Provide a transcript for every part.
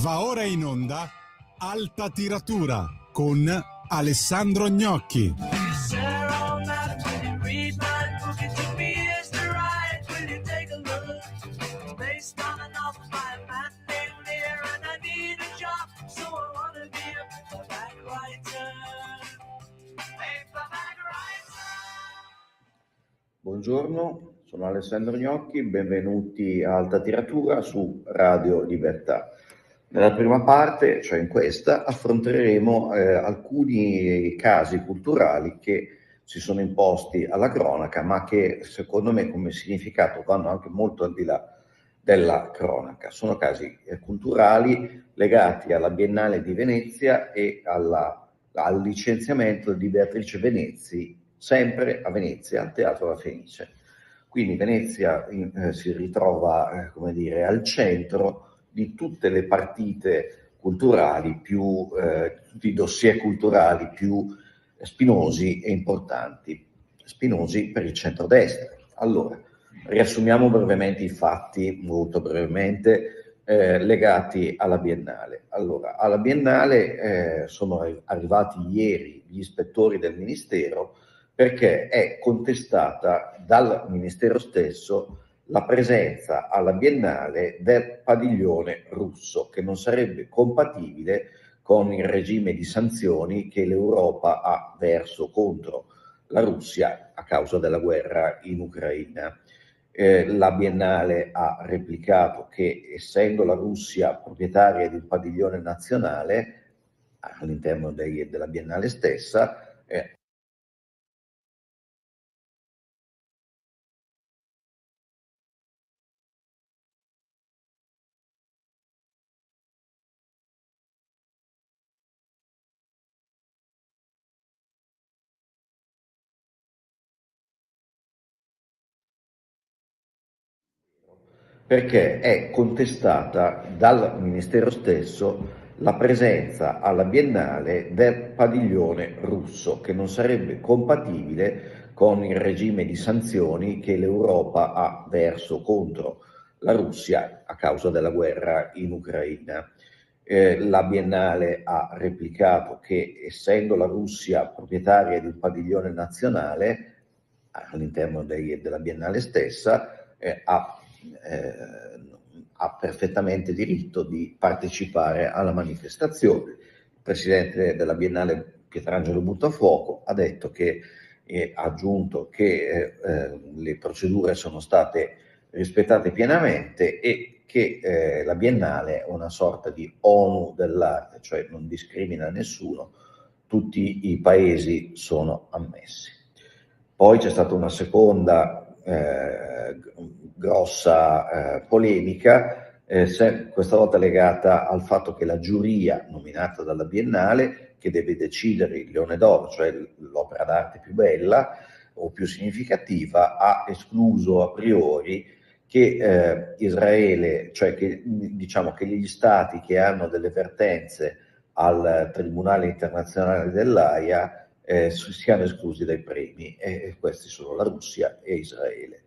Va ora in onda Alta Tiratura con Alessandro Gnocchi. Buongiorno, sono Alessandro Gnocchi, benvenuti a Alta Tiratura su Radio Libertà. Nella prima parte, cioè in questa, affronteremo alcuni casi culturali che si sono imposti alla cronaca, ma che secondo me come significato vanno anche molto al di là della cronaca. Sono casi culturali legati alla Biennale di Venezia e al licenziamento di Beatrice Venezzi, sempre a Venezia, al Teatro La Fenice. Quindi Venezia si ritrova, come dire, al centro di tutte le partite culturali tutti i dossier culturali più spinosi e importanti, spinosi per il centrodestra. Allora, riassumiamo brevemente i fatti, molto brevemente, legati alla Biennale. Allora, alla Biennale sono arrivati ieri gli ispettori del Ministero perché è contestata dal Ministero stesso la presenza alla Biennale del padiglione russo, che non sarebbe compatibile con il regime di sanzioni che l'Europa ha verso contro la Russia a causa della guerra in Ucraina. La Biennale ha replicato che, essendo la Russia proprietaria di un padiglione nazionale all'interno della Biennale stessa, perché è contestata dal Ministero stesso la presenza alla Biennale del padiglione russo, che non sarebbe compatibile con il regime di sanzioni che l'Europa ha verso contro la Russia a causa della guerra in Ucraina. La Biennale ha replicato che, essendo la Russia proprietaria di un padiglione nazionale all'interno della Biennale stessa, ha perfettamente diritto di partecipare alla manifestazione. Il presidente della Biennale, Pietrangelo Buttafuoco, ha detto che ha aggiunto che le procedure sono state rispettate pienamente e che la Biennale è una sorta di ONU dell'arte, cioè non discrimina nessuno, tutti i paesi sono ammessi. Poi c'è stata una seconda grossa polemica, questa volta legata al fatto che la giuria nominata dalla Biennale, che deve decidere il Leone d'Oro, cioè l'opera d'arte più bella o più significativa, ha escluso a priori che Israele, cioè che diciamo che gli stati che hanno delle vertenze al Tribunale internazionale dell'Aia siano esclusi dai premi, e questi sono la Russia e Israele.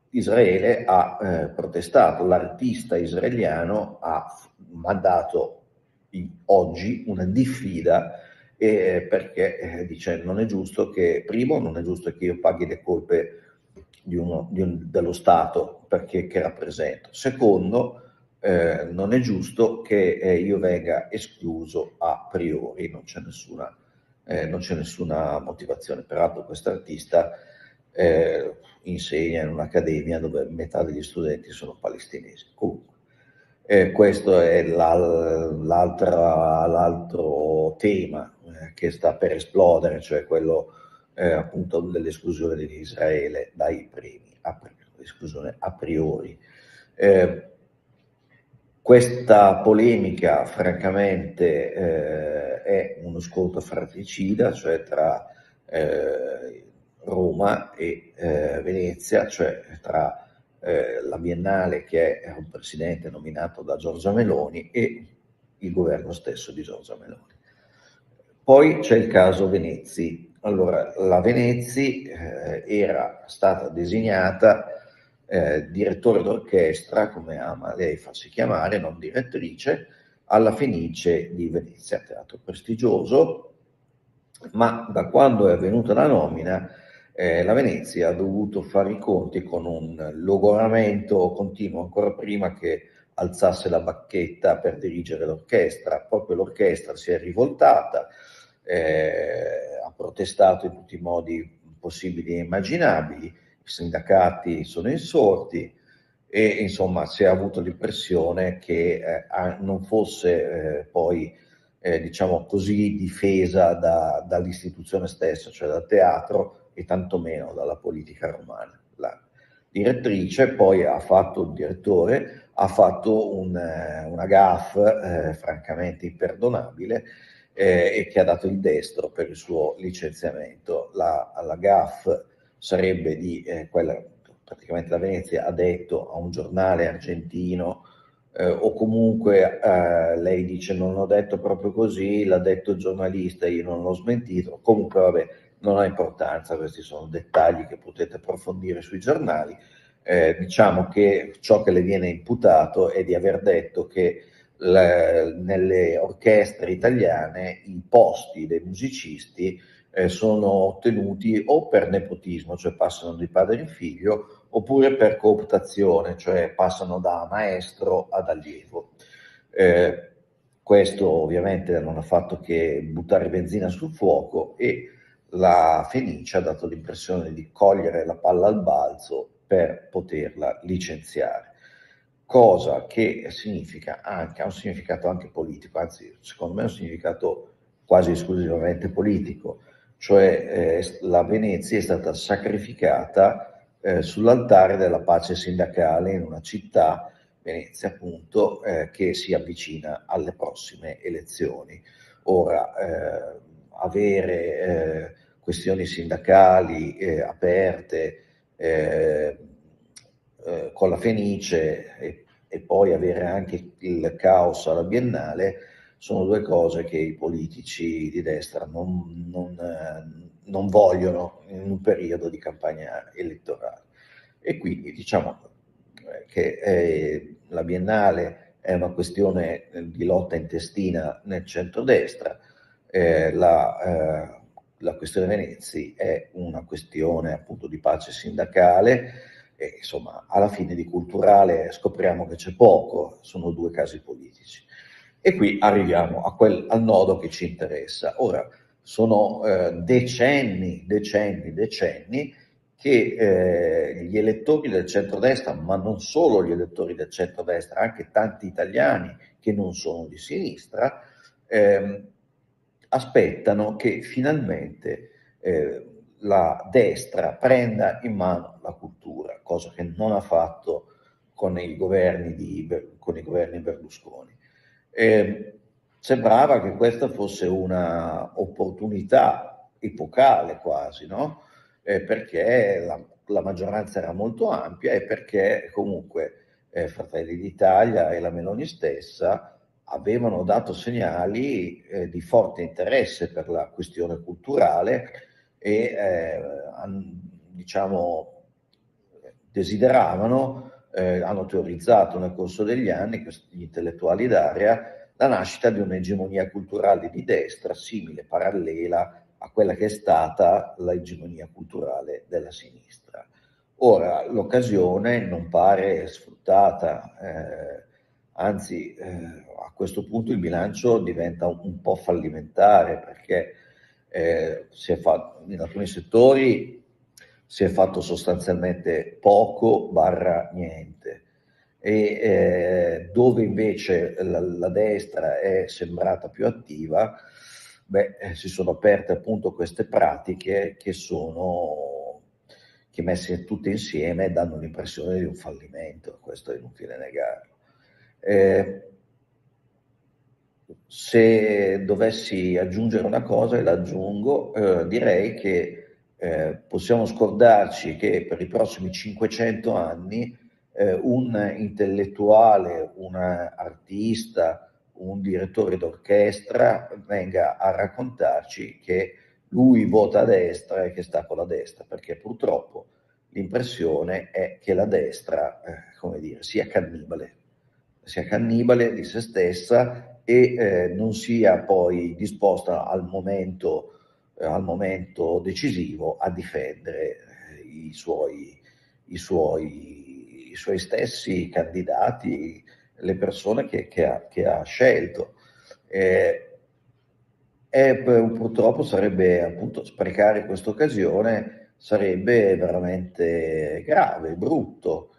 Israele ha protestato, l'artista israeliano ha mandato oggi una diffida perché dice non è giusto che, primo, non è giusto che io paghi le colpe dello Stato che rappresento, secondo, non è giusto che io venga escluso a priori, non c'è nessuna motivazione. Peraltro quest'artista insegna in un'accademia dove metà degli studenti sono palestinesi. Comunque, questo è l'altro tema che sta per esplodere, cioè quello appunto dell'esclusione di Israele dai premi, l'esclusione a priori. Questa polemica francamente è uno scontro fratricida, cioè tra Roma e Venezia, cioè tra la Biennale, che è un presidente nominato da Giorgia Meloni, e il governo stesso di Giorgia Meloni. Poi c'è il caso Venezzi. Allora, la Venezi era stata designata direttore d'orchestra, come ama lei farsi chiamare, non direttrice, alla Fenice di Venezia, teatro prestigioso, ma da quando è avvenuta la nomina la Venezia ha dovuto fare i conti con un logoramento continuo ancora prima che alzasse la bacchetta per dirigere l'orchestra. Proprio l'orchestra si è rivoltata, ha protestato in tutti i modi possibili e immaginabili, i sindacati sono insorti e insomma si è avuto l'impressione che non fosse poi diciamo così difesa dall'istituzione stessa, cioè dal teatro e tantomeno dalla politica romana. La direttrice poi ha fatto, il direttore ha fatto una gaffe francamente imperdonabile e che ha dato il destro per il suo licenziamento. La gaffe sarebbe di quella, praticamente la Venezia ha detto a un giornale argentino o comunque lei dice non l'ho detto proprio così, l'ha detto il giornalista, io non l'ho smentito, comunque vabbè, non ha importanza, questi sono dettagli che potete approfondire sui giornali. Diciamo che ciò che le viene imputato è di aver detto che nelle orchestre italiane i posti dei musicisti sono ottenuti o per nepotismo, cioè passano di padre in figlio, oppure per cooptazione, cioè passano da maestro ad allievo. Questo ovviamente non ha fatto che buttare benzina sul fuoco e la Fenice ha dato l'impressione di cogliere la palla al balzo per poterla licenziare, cosa che significa anche, ha un significato anche politico, anzi secondo me è un significato quasi esclusivamente politico, cioè la Venezia è stata sacrificata sull'altare della pace sindacale in una città, Venezia appunto, che si avvicina alle prossime elezioni. Ora, avere questioni sindacali aperte con la Fenice e poi avere anche il caos alla Biennale sono due cose che i politici di destra non vogliono in un periodo di campagna elettorale. E quindi diciamo che la Biennale è una questione di lotta intestina nel centrodestra, la questione Venezi è una questione appunto di pace sindacale e insomma alla fine di culturale scopriamo che c'è poco, sono due casi politici. E qui arriviamo al nodo che ci interessa. Ora, sono decenni che gli elettori del centrodestra, ma non solo gli elettori del centrodestra, anche tanti italiani che non sono di sinistra, aspettano che finalmente la destra prenda in mano la cultura, cosa che non ha fatto con i governi Berlusconi. Sembrava che questa fosse una opportunità epocale quasi, no? Perché la maggioranza era molto ampia e perché comunque Fratelli d'Italia e la Meloni stessa avevano dato segnali di forte interesse per la questione culturale e diciamo desideravano, hanno teorizzato nel corso degli anni, questi intellettuali d'area, la nascita di un'egemonia culturale di destra simile, parallela a quella che è stata l'egemonia culturale della sinistra. Ora, l'occasione non pare sfruttata, anzi a questo punto il bilancio diventa un po' fallimentare perché in alcuni settori si è fatto sostanzialmente poco barra niente e dove invece la destra è sembrata più attiva, si sono aperte appunto queste pratiche che messe tutte insieme danno l'impressione di un fallimento, questo è inutile negarlo. Se dovessi aggiungere una cosa, e la aggiungo, direi che possiamo scordarci che per i prossimi 500 anni un intellettuale, un artista, un direttore d'orchestra venga a raccontarci che lui vota a destra e che sta con la destra, perché purtroppo l'impressione è che la destra, come dire, sia cannibale di se stessa e non sia poi disposta al momento decisivo a difendere i suoi stessi candidati, le persone che ha scelto. Purtroppo sarebbe, appunto, sprecare questa occasione sarebbe veramente grave, brutto.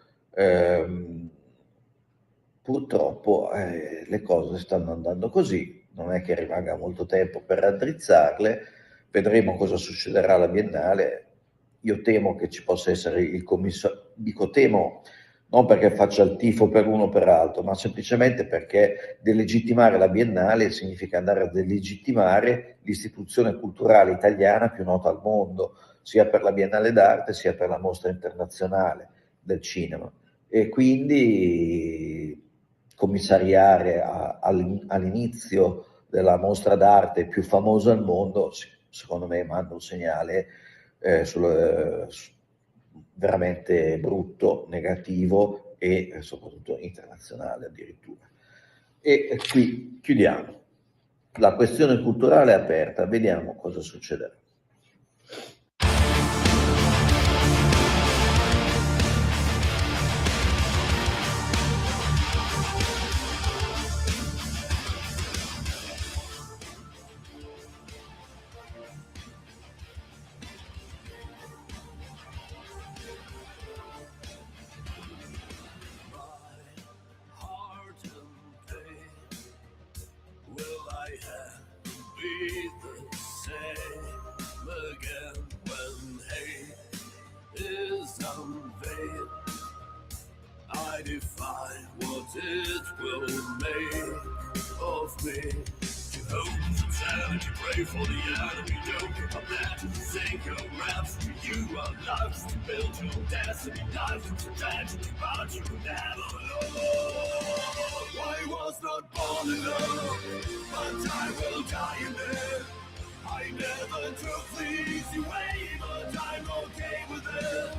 Purtroppo le cose stanno andando così, non è che rimanga molto tempo per raddrizzarle, vedremo cosa succederà alla Biennale. Io temo che ci possa essere il commissario, dico temo non perché faccia il tifo per uno o per l'altro, ma semplicemente perché delegittimare la Biennale significa andare a delegittimare l'istituzione culturale italiana più nota al mondo, sia per la Biennale d'Arte sia per la Mostra Internazionale del Cinema. E quindi commissariare all'inizio della mostra d'arte più famosa al mondo, secondo me manda un segnale veramente brutto, negativo e soprattutto internazionale addirittura. E qui chiudiamo. La questione culturale è aperta, vediamo cosa succederà. I defy what it will make of me. To hope and sanity, pray for the enemy. Don't give up that to sink your raps to you. Our lives to build your destiny. Life is a tragedy, but you never know. I was not born alone, but I will die in it. I never took the easy way, but I'm okay with it.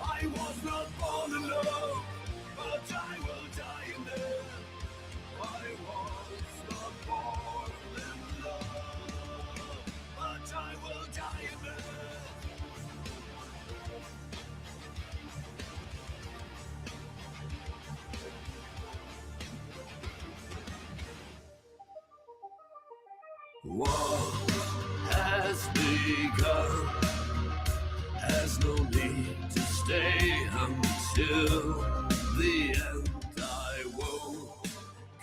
I was not born alone, but I will die in it. I was not born in love, but I will die in it. What has begun has no need to stay until the end. I won't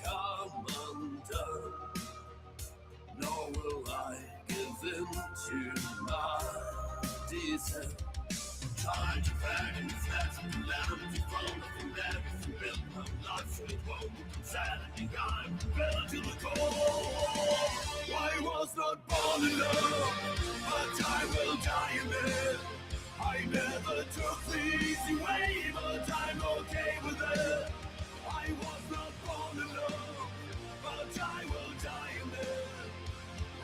come undone, nor will I give in to my descent. Trying to find and reflect from calamity, from nothing that is built my life with hope and sanity. I'm rebel to the core. I was not born alone, but I will die in it. I never took the easy way, but I'm okay with it. I was not born alone, but I will die in it.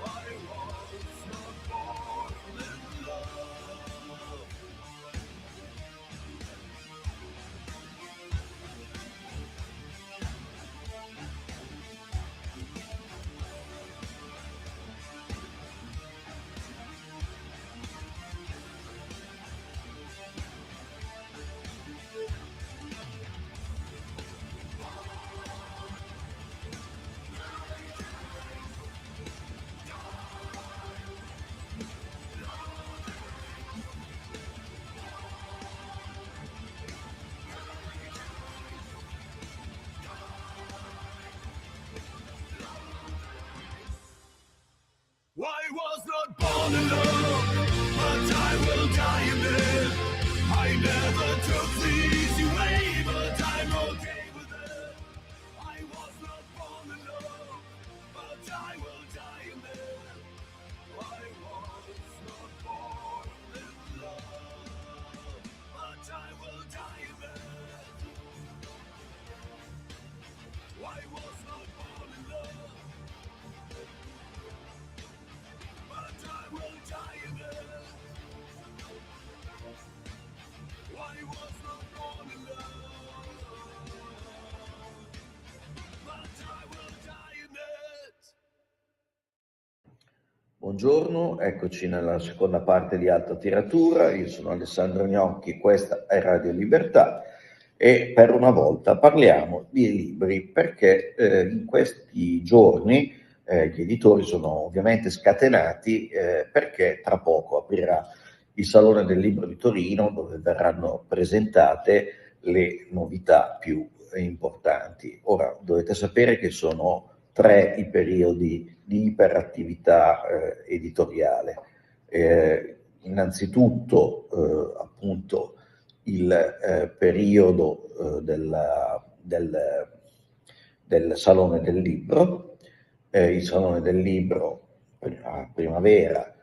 I was not born in love. I was not born alone, but I will die in it. I never took the easy way, but I'm okay with it. I was not born alone, but I will die in it. I was not born in love, but I will die in it. I was not born in love, but I will die. Buongiorno, eccoci nella seconda parte di Alta Tiratura. Io sono Alessandro Gnocchi, questa è Radio Libertà e per una volta parliamo di libri perché in questi giorni gli editori sono ovviamente scatenati perché tra poco aprirà il Salone del Libro di Torino, dove verranno presentate le novità più importanti. Ora dovete sapere che sono 3 i periodi di iperattività editoriale. Innanzitutto appunto il periodo del Salone del Libro, il Salone del Libro a primavera,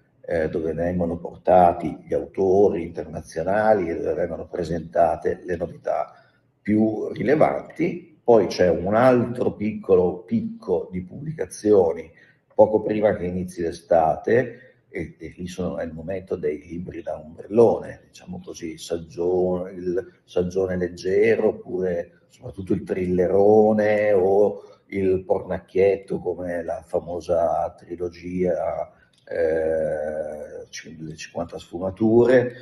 dove vengono portati gli autori internazionali e dove vengono presentate le novità più rilevanti. Poi c'è un altro piccolo picco di pubblicazioni poco prima che inizi l'estate, e lì è il momento dei libri da ombrellone, diciamo così, il saggione leggero, oppure soprattutto il thrillerone o il pornacchietto, come la famosa trilogia delle 50 sfumature.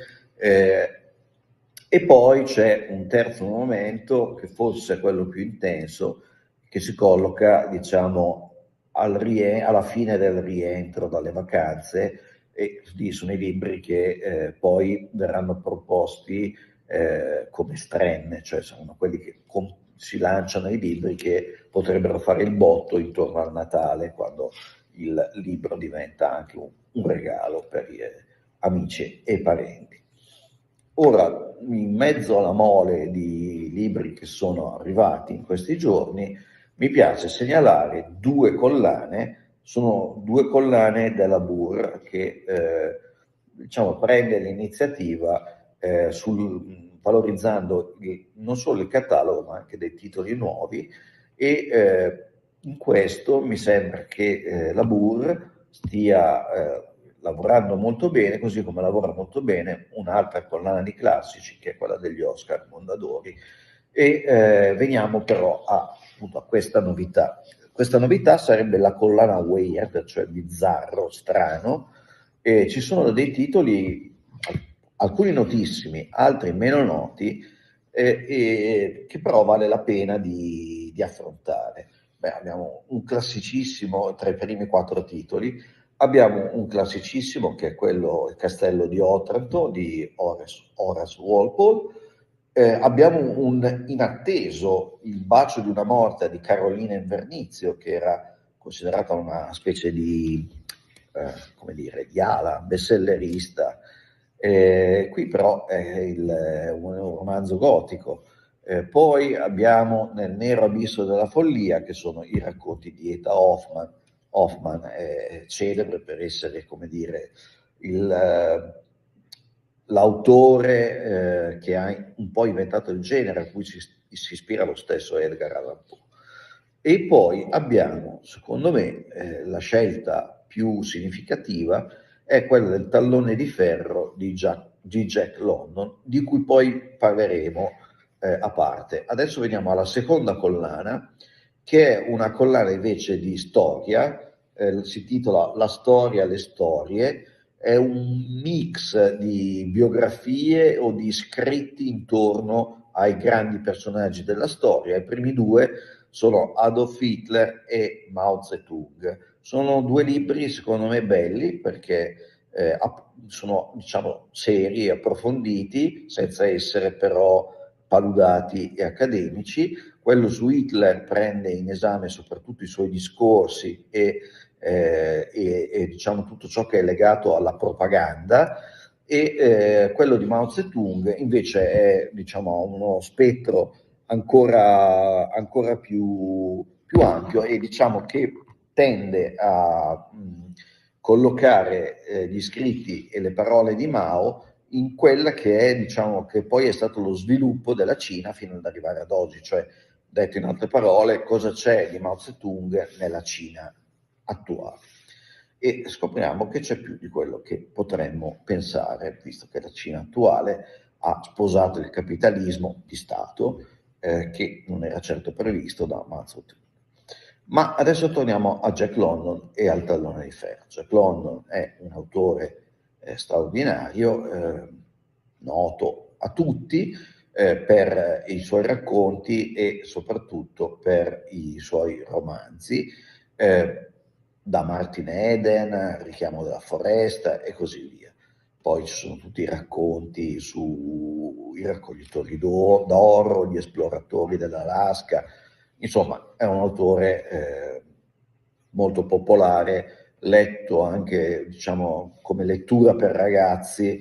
E poi c'è un terzo momento, che forse è quello più intenso, che si colloca, diciamo, alla fine del rientro dalle vacanze, e lì sono i libri che poi verranno proposti come strenne, cioè sono quelli che si lanciano i libri che potrebbero fare il botto intorno al Natale, quando il libro diventa anche un regalo per gli amici e parenti. Ora, in mezzo alla mole di libri che sono arrivati in questi giorni, mi piace segnalare 2 collane. Sono 2 collane della Bur che diciamo prende l'iniziativa valorizzando non solo il catalogo ma anche dei titoli nuovi, e in questo mi sembra che la Bur stia lavorando molto bene, così come lavora molto bene un'altra collana di classici, che è quella degli Oscar Mondadori. E veniamo però appunto a questa novità. Questa novità sarebbe la collana weird, cioè bizzarro, strano, e ci sono dei titoli, alcuni notissimi, altri meno noti, che però vale la pena di affrontare. Beh, abbiamo un classicissimo tra i primi 4 titoli. Abbiamo un classicissimo che è quello Il Castello di Otranto di Horace Walpole. Abbiamo un inatteso Il bacio di una morta di Carolina Invernizio, che era considerata una specie di, come dire, di ala bestsellerista. Qui però è un romanzo gotico. Poi abbiamo Nel nero abisso della follia, che sono i racconti di Eta Hoffmann. Hoffmann è celebre per essere, come dire, l'autore che ha un po' inventato il genere, a cui si ispira lo stesso Edgar Allan Poe. E poi abbiamo, secondo me, la scelta più significativa è quella del Tallone di ferro di Jack London, di cui poi parleremo a parte. Adesso veniamo alla seconda collana, che è una collana invece di storia, si titola La storia, le storie. È un mix di biografie o di scritti intorno ai grandi personaggi della storia. I primi 2 sono Adolf Hitler e Mao Zedong. Sono 2 libri secondo me belli, perché sono, diciamo, seri, approfonditi, senza essere però paludati e accademici. Quello su Hitler prende in esame soprattutto i suoi discorsi e diciamo tutto ciò che è legato alla propaganda, e quello di Mao Zedong invece è, diciamo, uno spettro ancora più ampio, e diciamo che tende a collocare gli scritti e le parole di Mao in quella che è, diciamo, che poi è stato lo sviluppo della Cina fino ad arrivare ad oggi, cioè, detto in altre parole, cosa c'è di Mao Zedong nella Cina attuale. E scopriamo che c'è più di quello che potremmo pensare, visto che la Cina attuale ha sposato il capitalismo di Stato, che non era certo previsto da Mao Zedong. Ma adesso torniamo a Jack London e al Tallone di Ferro. Jack London è un autore straordinario, noto a tutti per i suoi racconti e soprattutto per i suoi romanzi, da Martin Eden, Richiamo della foresta e così via. Poi ci sono tutti i racconti sui raccoglitori d'oro, gli esploratori dell'Alaska. Insomma, è un autore molto popolare, letto anche, diciamo, come lettura per ragazzi,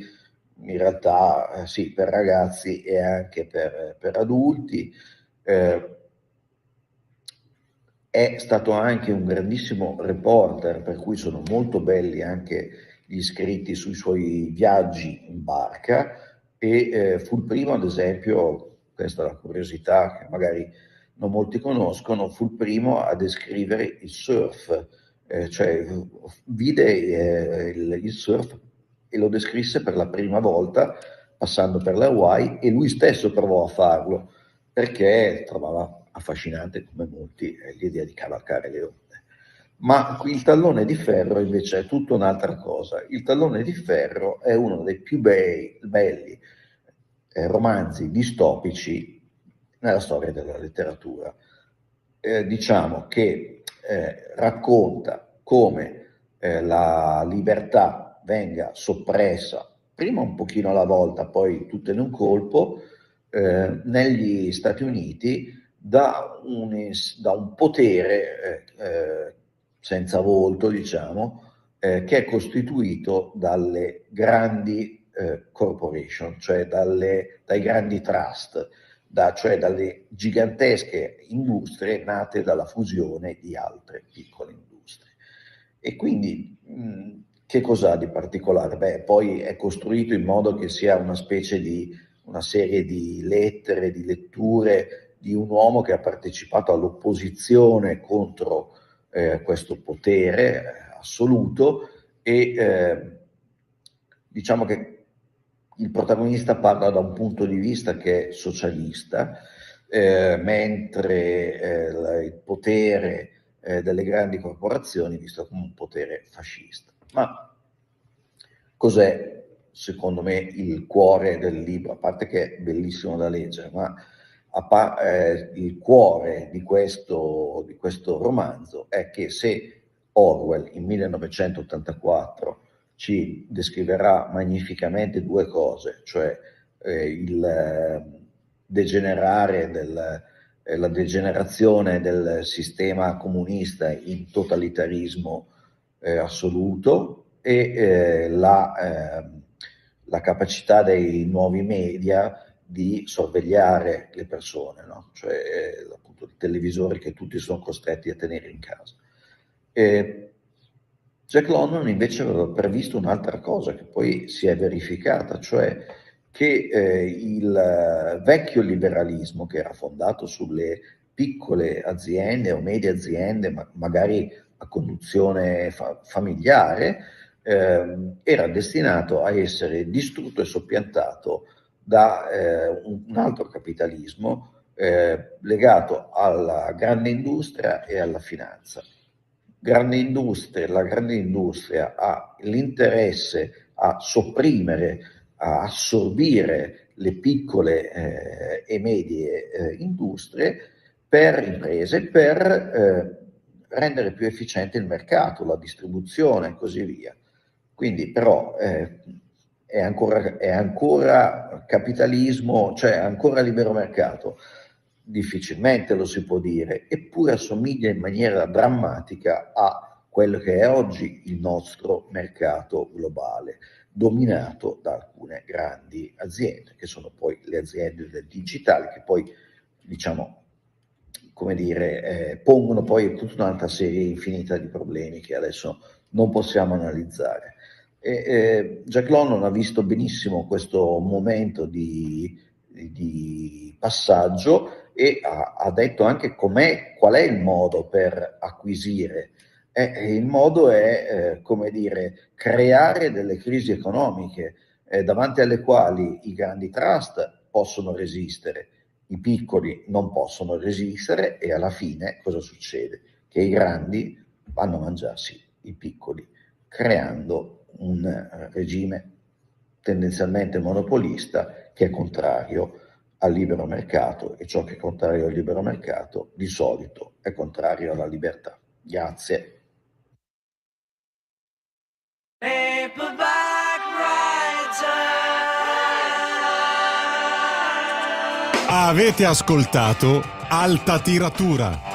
in realtà sì, per ragazzi e anche per adulti. È stato anche un grandissimo reporter, per cui sono molto belli anche gli scritti sui suoi viaggi in barca e fu il primo, ad esempio, questa è la curiosità che magari non molti conoscono, fu il primo a descrivere il surf, cioè vide il surf e lo descrisse per la prima volta passando per le Hawaii e lui stesso provò a farlo perché trovava affascinante come molti l'idea di cavalcare le onde. Ma il Tallone di Ferro invece è tutta un'altra cosa. Il Tallone di Ferro è uno dei più belli romanzi distopici nella storia della letteratura. Diciamo che racconta come la libertà venga soppressa, prima un pochino alla volta, poi tutte in un colpo, negli Stati Uniti da un potere senza volto, diciamo, che è costituito dalle grandi corporation, cioè dai grandi trust, cioè dalle gigantesche industrie nate dalla fusione di altre piccole industrie. E quindi che cos'ha di particolare? Beh, poi è costruito in modo che sia una specie di una serie di lettere, di letture di un uomo che ha partecipato all'opposizione contro questo potere assoluto e diciamo che il protagonista parla da un punto di vista che è socialista, mentre il potere delle grandi corporazioni è visto come un potere fascista. Ma cos'è, secondo me, il cuore del libro? A parte che è bellissimo da leggere, ma il cuore di questo romanzo è che se Orwell in 1984 ci descriverà magnificamente due cose, cioè il degenerare la degenerazione del sistema comunista in totalitarismo assoluto e la capacità dei nuovi media di sorvegliare le persone, no? Cioè appunto i televisori che tutti sono costretti a tenere in casa. Jack London invece aveva previsto un'altra cosa che poi si è verificata, cioè che il vecchio liberalismo, che era fondato sulle piccole aziende o medie aziende, magari a conduzione familiare, era destinato a essere distrutto e soppiantato da un altro capitalismo legato alla grande industria e alla finanza. La grande industria ha l'interesse a sopprimere, a assorbire le piccole e medie industrie imprese per rendere più efficiente il mercato, la distribuzione e così via. Quindi però è ancora capitalismo, cioè ancora libero mercato. Difficilmente lo si può dire, eppure assomiglia in maniera drammatica a quello che è oggi il nostro mercato globale, dominato da alcune grandi aziende, che sono poi le aziende del digitale, che poi, diciamo, come dire, pongono poi tutta un'altra serie infinita di problemi che adesso non possiamo analizzare. Jack London ha visto benissimo questo momento di passaggio e ha detto anche qual è il modo per acquisire. Il modo è, come dire, creare delle crisi economiche davanti alle quali i grandi trust possono resistere, i piccoli non possono resistere e alla fine cosa succede? che i grandi vanno a mangiarsi i piccoli, creando un regime tendenzialmente monopolista che è contrario al libero mercato, e ciò che è contrario al libero mercato di solito è contrario alla libertà. Grazie. Avete ascoltato Alta Tiratura.